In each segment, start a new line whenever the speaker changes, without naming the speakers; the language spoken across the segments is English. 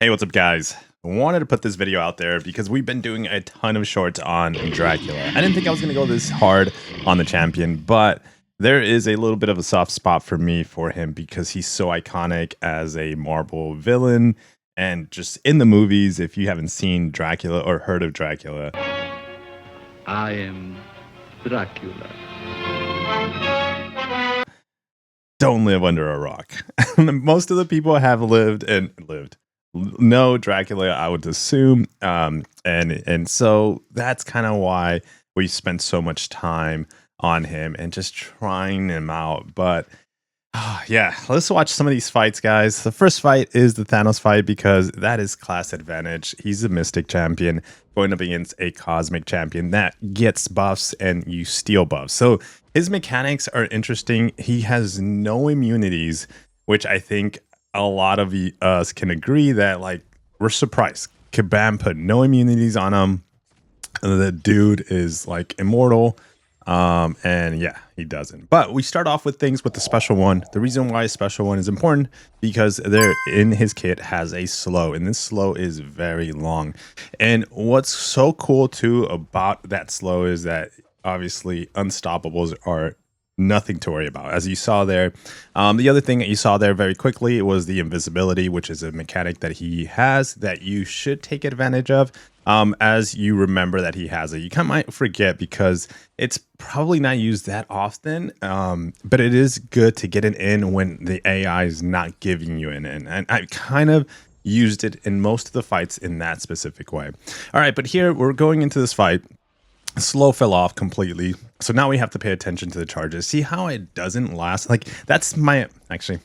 Hey, what's up, guys? I wanted to put this video out there because we've been doing a ton of shorts on Dracula. I didn't think I was going to go this hard on the champion, but there is a little bit of a soft spot for me for him because he's so iconic as a Marvel villain. And just in the movies, if you haven't seen Dracula or heard of Dracula,
I am Dracula.
don't live under a rock. Most of the people have lived know Dracula, I would assume, and so that's kind of why we spent so much time on him and just trying him out. But yeah, let's watch some of these fights, guys. The first fight is the Thanos fight because that is class advantage. He's a Mystic champion going up against a Cosmic champion that gets buffs and you steal buffs. So his mechanics are interesting. He has no immunities, which I think a lot of us can agree that, like, we're surprised. Kabam put no immunities on him. The dude is like immortal. And yeah, he doesn't. But we start off with things with the special one. The reason why special one is important because there in his kit has a slow, and this slow is very long. And what's so cool too about that slow is that obviously unstoppables are nothing to worry about, as you saw there. The other thing that you saw there very quickly was the invisibility, which is a mechanic that he has that you should take advantage of. As you remember that he has it, you kind of might forget because it's probably not used that often, but it is good to get it in when the AI is not giving you an in, and I kind of used it in most of the fights in that specific way. All right, but here we're going into this fight. Slow fell off completely, so now we have to pay attention to the charges. See how it doesn't last? Like, that's my, actually,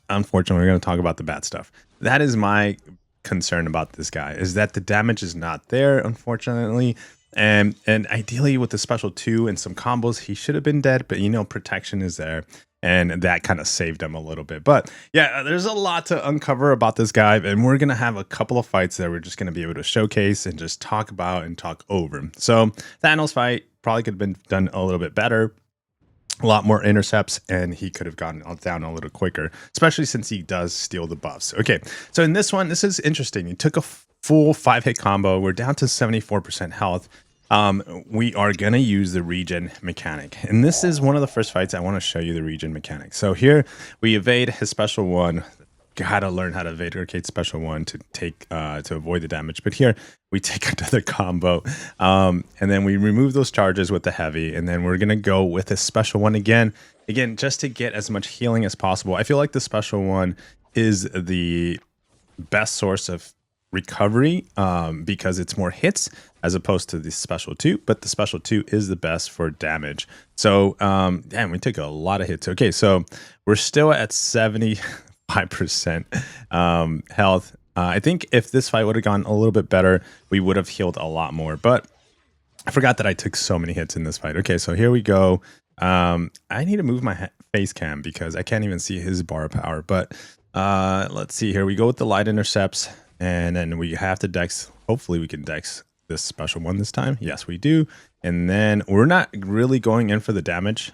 unfortunately, we're going to talk about the bad stuff. That is my concern about this guy, is that the damage is not there, unfortunately. And ideally with the special 2 and some combos, he should have been dead, but you know, protection is there, and that kind of saved him a little bit. But yeah, there's a lot to uncover about this guy, and we're gonna have a couple of fights that we're just gonna be able to showcase and just talk about and talk over. So Thanos fight probably could have been done a little bit better, a lot more intercepts, and he could have gotten down a little quicker, especially since he does steal the buffs. Okay, so in this one, this is interesting. He took a full 5-hit combo. We're down to 74% health. We are going to use the Regen mechanic, and this is one of the first fights I want to show you the Regen mechanic. So here we evade his special 1. Gotta learn how to evade Arcade special 1 to take to avoid the damage. But here we take another combo, and then we remove those charges with the heavy, and then we're gonna go with a special 1 again, just to get as much healing as possible. I feel like the special 1 is the best source of recovery because it's more hits as opposed to the special 2, but the special 2 is the best for damage. So damn, we took a lot of hits. Okay, so we're still at 75% health. I think if this fight would have gone a little bit better, we would have healed a lot more, but I forgot that I took so many hits in this fight. Okay, so here we go. I need to move my face cam because I can't even see his bar power, but let's see here. We go with the light intercepts, and then we have to dex. Hopefully we can dex this special 1 this time. Yes, we do. And then we're not really going in for the damage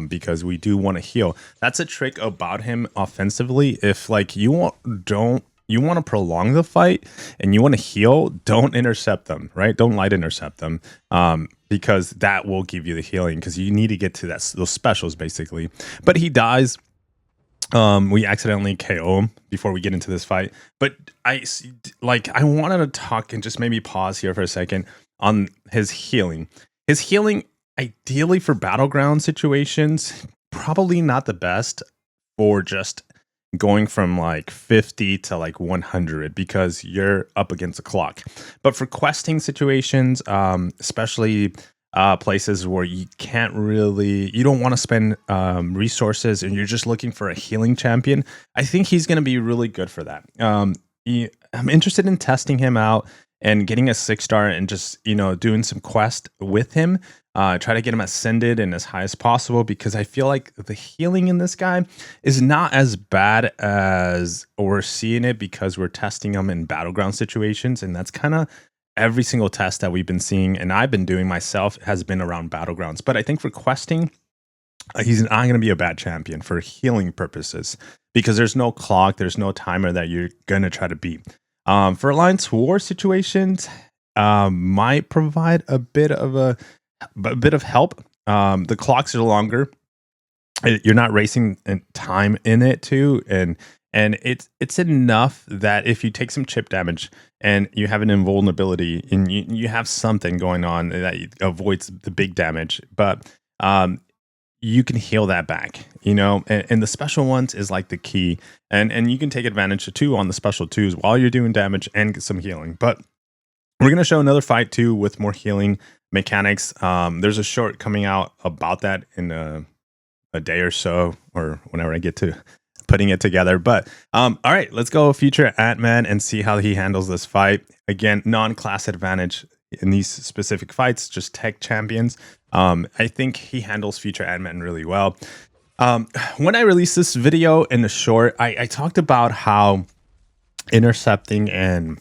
because we do want to heal. That's a trick about him offensively. If like you want to prolong the fight and you want to heal, don't intercept them, right? Don't light intercept them because that will give you the healing, because you need to get to those specials basically. But he dies. We accidentally KO him before we get into this fight, but I wanted to talk and just maybe pause here for a second on his healing. His healing, ideally for battleground situations, probably not the best for just going from like 50 to like 100 because you're up against the clock. But for questing situations, especially places where you don't want to spend resources and you're just looking for a healing champion, I think he's going to be really good for that. I'm interested in testing him out and getting a 6-star and just, you know, doing some quest with him, try to get him ascended and as high as possible, because I feel like the healing in this guy is not as bad as we're seeing it because we're testing him in battleground situations, and that's kind of every single test that we've been seeing and I've been doing myself has been around battlegrounds. But I think for questing, he's not going to be a bad champion for healing purposes because there's no clock, there's no timer that you're going to try to beat. For Alliance War situations, might provide a bit of help. The clocks are longer. You're not racing in time in it too, and it's enough that if you take some chip damage and you have an invulnerability and you have something going on that avoids the big damage, but you can heal that back, and the special ones is like the key, and you can take advantage too on the special twos while you're doing damage and get some healing. But we're going to show another fight too with more healing mechanics. There's a short coming out about that in a day or so, or whenever I get to putting it together. But all right, let's go future Ant-Man and see how he handles this fight. Again, non-class advantage in these specific fights, just tech champions. I think he handles future Ant-Man really well. When I released this video in the short, I talked about how intercepting and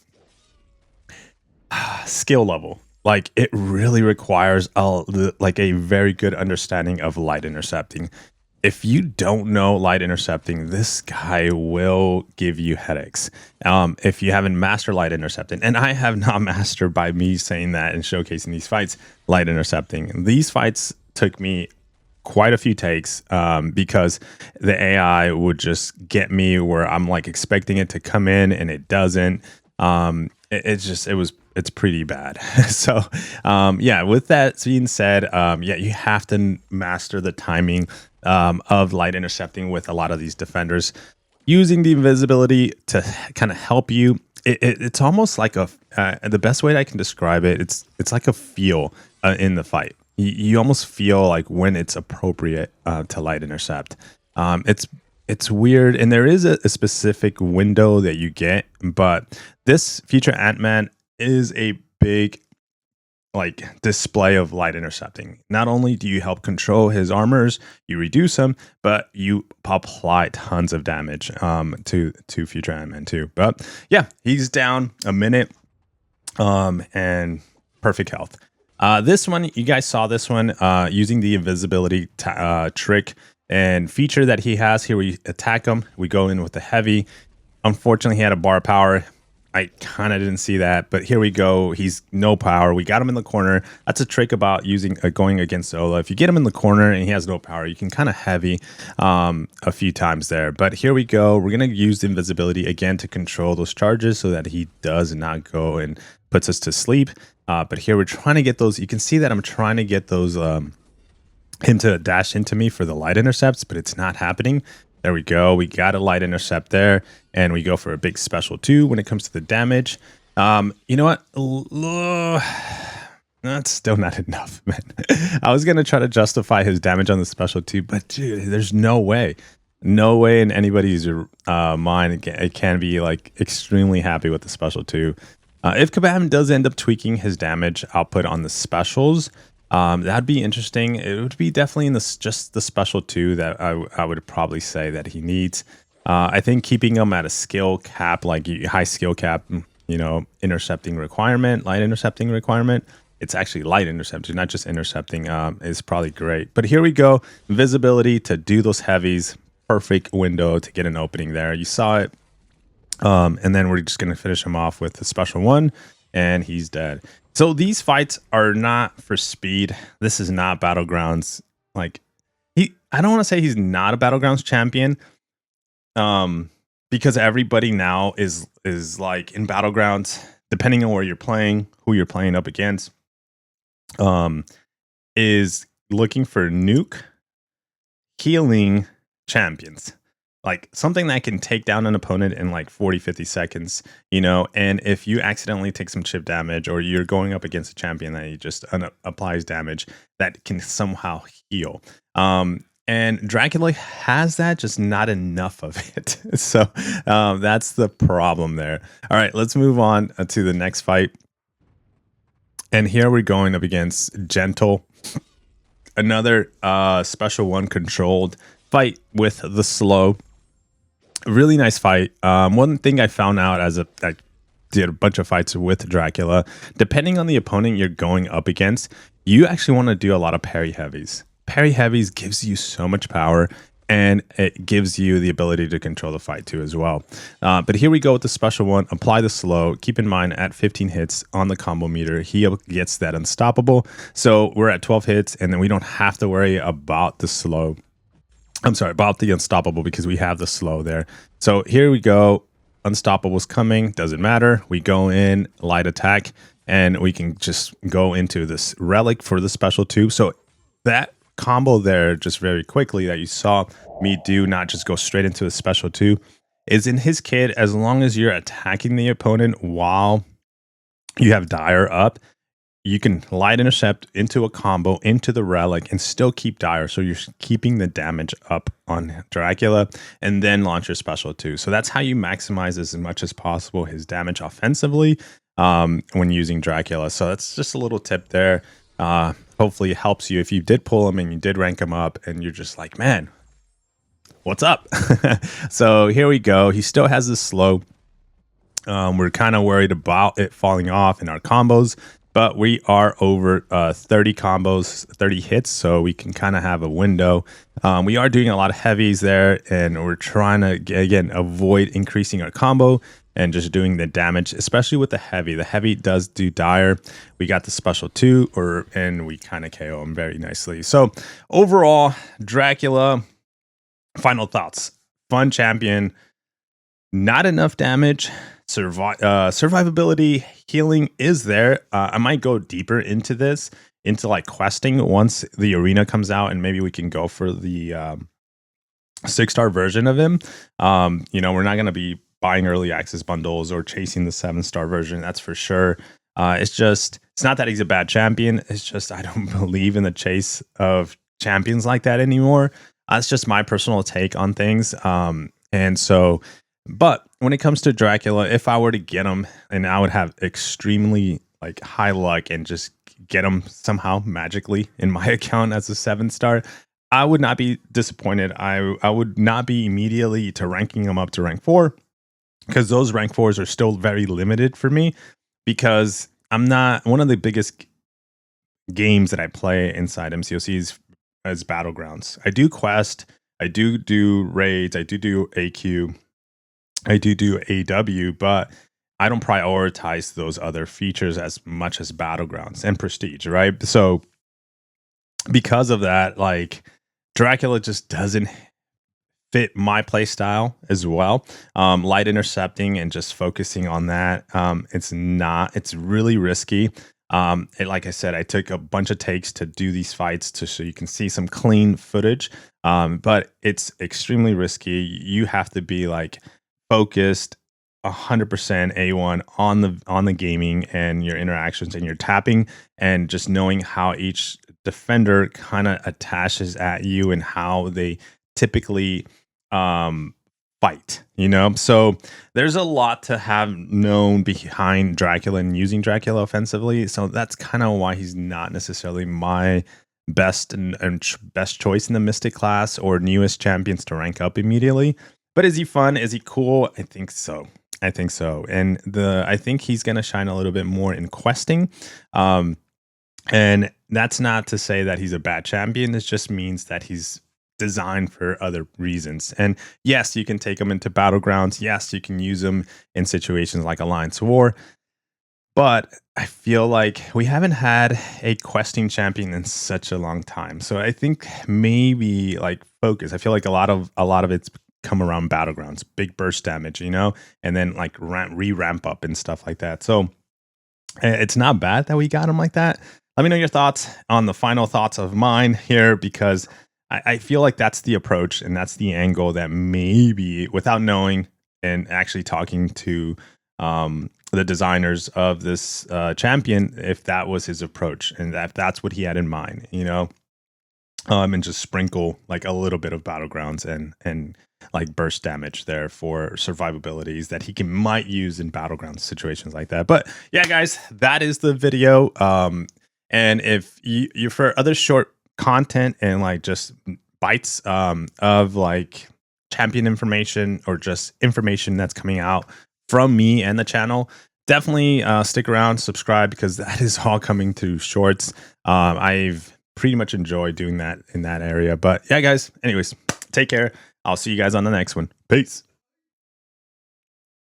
skill level, like, it really requires a very good understanding of light intercepting. If you don't know light intercepting, this guy will give you headaches. If you haven't mastered light intercepting, and I have not mastered by me saying that and showcasing these fights, light intercepting. These fights took me quite a few takes because the AI would just get me where I'm like expecting it to come in and it doesn't. It's pretty bad. So yeah, with that being said, yeah, you have to master the timing of light intercepting with a lot of these defenders. Using the invisibility to kind of help you, it's almost like the best way that I can describe it, it's like a feel in the fight. You almost feel like when it's appropriate to light intercept. It's weird, and there is a specific window that you get, but this future Ant-Man is a big display of light intercepting. Not only do you help control his armors, you reduce them, but you apply tons of damage to future Ant-Man too. But yeah, he's down a minute and perfect health. This one, you guys saw this one using the invisibility trick and feature that he has. Here we attack him, we go in with the heavy. Unfortunately, he had a bar power. I kind of didn't see that, but here we go. He's no power. We got him in the corner. That's a trick about going against Ola. If you get him in the corner and he has no power, you can kind of heavy a few times there. But here we go. We're going to use invisibility again to control those charges so that he does not go and puts us to sleep. But here we're trying to get those. You can see that I'm trying to get those him to dash into me for the light intercepts, but it's not happening. There we go. We got a light intercept there, and we go for a big special too when it comes to the damage. You know what? That's still not enough, man. I was going to try to justify his damage on the special too, but dude, there's no way. No way in anybody's mind it can be like extremely happy with the special too. If Kabam does end up tweaking his damage output on the specials, that'd be interesting. It would be definitely in just the special two that I would probably say that he needs. I think keeping him at a skill cap, like high skill cap, intercepting requirement, light intercepting requirement. It's actually light intercepting, not just intercepting, is probably great. But here we go. Visibility to do those heavies. Perfect window to get an opening there. You saw it. And then we're just going to finish him off with the special one, and he's dead. So these fights are not for speed. This is not Battlegrounds. I don't want to say he's not a Battlegrounds champion, because everybody now is like in Battlegrounds, depending on where you're playing, who you're playing up against, is looking for nuke healing champions. Like something that can take down an opponent in like 40-50 seconds, and if you accidentally take some chip damage, or you're going up against a champion that he just applies damage, that can somehow heal. And Dracula has that, just not enough of it. So that's the problem there. All right, let's move on to the next fight. And here we're going up against Gentle. Another special one controlled fight with the slow. Really nice fight. One thing I found out I did a bunch of fights with Dracula, depending on the opponent you're going up against, you actually want to do a lot of parry heavies. Parry heavies gives you so much power. and it gives you the ability to control the fight too as well. But here we go with the special one. Apply the slow. Keep in mind at 15 hits on the combo meter, he gets that unstoppable. So we're at 12 hits, and then we don't have to worry about the slow. I'm sorry, about the unstoppable, because we have the slow there. So here we go. Unstoppable's coming. Doesn't matter. We go in light attack, and we can just go into this relic for the special 2. So that combo there, just very quickly, that you saw me do, not just go straight into a special 2, is in his kit. As long as you're attacking the opponent while you have Dire up, you can light intercept into a combo into the relic and still keep Dire. So you're keeping the damage up on Dracula and then launch your special 2. So that's how you maximize as much as possible his damage offensively when using Dracula. So that's just a little tip there. Hopefully it helps you if you did pull him and you did rank him up and you're just like, man, what's up? So here we go. He still has this slow. We're kind of worried about it falling off in our combos, but we are over 30 combos, 30 hits, so we can kind of have a window. We are doing a lot of heavies there, and we're trying to, again, avoid increasing our combo and just doing the damage, especially with the heavy. The heavy does do Dire. We got the special 2, and we kind of KO him very nicely. So overall, Dracula, final thoughts. Fun champion, not enough damage. Survivability, healing is there. I might go deeper into this, into like questing once the arena comes out, and maybe we can go for the 6-star version of him. We're not going to be buying early access bundles or chasing the 7-star version, that's for sure. It's not that he's a bad champion. It's just I don't believe in the chase of champions like that anymore. That's just my personal take on things. But when it comes to Dracula, if I were to get him, and I would have extremely like high luck and just get him somehow magically in my account as a 7-star, I would not be disappointed. I would not be immediately to ranking him up to rank 4, because those rank 4s are still very limited for me, because I'm not one of the biggest games that I play inside MCOCs as Battlegrounds. I do quest, I do raids, I do AQ, I do AW, but I don't prioritize those other features as much as Battlegrounds and Prestige, right? So because of that, like Dracula just doesn't fit my play style as well. Light intercepting and just focusing on that, it's really risky. Like I said, I took a bunch of takes to do these fights so you can see some clean footage, but it's extremely risky. You have to be like focused 100% A1 on the gaming and your interactions and your tapping, and just knowing how each defender kind of attaches at you and how they typically fight, so there's a lot to have known behind Dracula and using Dracula offensively. So that's kind of why he's not necessarily my best best choice in the Mystic class or newest champions to rank up immediately. But is he fun? Is he cool? I think so. And I think he's going to shine a little bit more in questing. And that's not to say that he's a bad champion. It just means that he's designed for other reasons. And yes, you can take him into Battlegrounds. Yes, you can use him in situations like Alliance War. But I feel like we haven't had a questing champion in such a long time. So I think maybe like focus. I feel like a lot of it's come around Battlegrounds, big burst damage, and then like ramp up and stuff like that. So it's not bad that we got him like that. Let me know your thoughts on the final thoughts of mine here, because I feel like that's the approach and that's the angle that maybe, without knowing and actually talking to the designers of this champion, if that was his approach and if that's what he had in mind, and just sprinkle like a little bit of Battlegrounds and like burst damage there for survivabilities that he might use in Battleground situations like that. But yeah, guys, that is the video. And if you for other short content and like just bites of like champion information or just information that's coming out from me and the channel, definitely stick around, subscribe, because that is all coming to shorts. I've pretty much enjoyed doing that in that area. But yeah, guys, anyways, Take care. I'll see you guys on the next one. Peace.